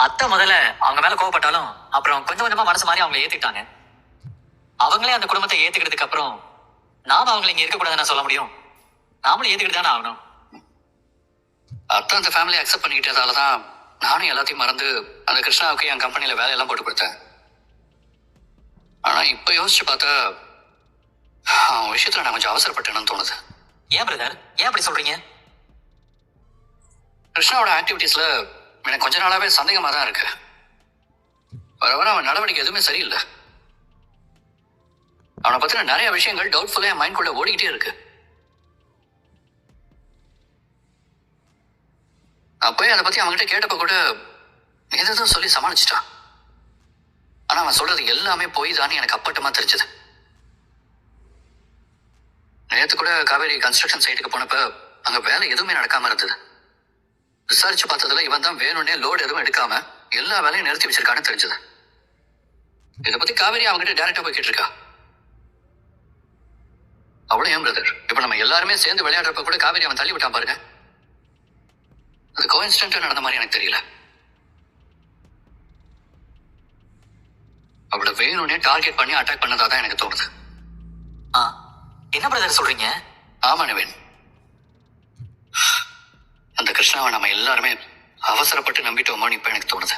அத்தை முதல்ல அவங்க மேல கோவப்பட்டாலும் அப்புறம் கொஞ்சம் கொஞ்சமா மனசு மாதிரி அவங்களை ஏத்துக்கிட்டாங்க. அவங்களே அந்த குடும்பத்தை ஏத்துக்கிட்டதுக்கு அப்புறம் நாம அவங்களை இங்க இருக்க கூடாதுன்னு சொல்ல முடியும். நாமளும் ஏத்துக்கிட்டு தானே ஆகணும். அத்தை அந்த ஃபேமிலியை அக்செப்ட் பண்ணிக்கிட்டதாலதான் நானும் எல்லாத்தையும் மறந்து அந்த கிருஷ்ணாவுக்கு என் கம்பெனியில வேலையெல்லாம் போட்டு கொடுத்தேன். ஆனா இப்ப யோசிச்சு பார்த்தா அவன் விஷயத்துல நான் கொஞ்சம் அவசரப்பட்டேன்னு தோணுது. ஏன் பிரதர், ஏன் அப்படி சொல்றீங்க? கிருஷ்ணாவோட ஆக்டிவிட்டீஸ்ல எனக்கு கொஞ்ச நாளாவே சந்தேகமா தான் இருக்கு. வர வர அவன் நடவடிக்கை எதுவுமே சரியில்லை. அவனை பத்தின நிறைய விஷயங்கள் டவுட்ஃபுல்லா என் மைண்ட் குள்ள ஓடிக்கிட்டே இருக்கு. நான் போய் அதை பத்தி அவன்கிட்ட கேட்டப்ப கூட எதுவும் சொல்லி சமாளிச்சிட்டான். ஆனா அவன் சொல்றது எல்லாமே போய் தானே எனக்கு அப்பட்டமா தெரிஞ்சது. நேத்து கூட காவேரி கன்ஸ்ட்ரக்ஷன் சைட்டுக்கு போனப்ப அங்க வேலை எதுவுமே நடக்காம இருந்தது. விசாரிச்சு பார்த்ததுல இவன் தான் வேணும்னே லோடு எதுவும் எடுக்காம எல்லா வேலையும் நிறுத்தி வச்சிருக்கான்னு தெரிஞ்சது. இதை பத்தி காவேரி அவங்ககிட்ட டைரக்டா போய் கேட்டிருக்கா. அவ்வளவு ஏன் பிரதர், இப்ப நம்ம எல்லாருமே சேர்ந்து விளையாடுறப்ப கூட காவேரி அவன் தள்ளி விட்டான் பாருங்க. அது கோஇன்சிடென்ட்டா நடந்த மாதிரி எனக்கு தெரியல. அவளை வேணும்னே டார்கெட் பண்ணி அட்டாக் பண்ணதா தான் எனக்கு தோணுது. என்ன பிரதர் சொல்றீங்க? ஆமா நவீன், அந்த கிருஷ்ணாவை நம்ம எல்லாருமே அவசரப்பட்டு நம்பிட்டோமோன்னு இப்ப எனக்கு தோணுது.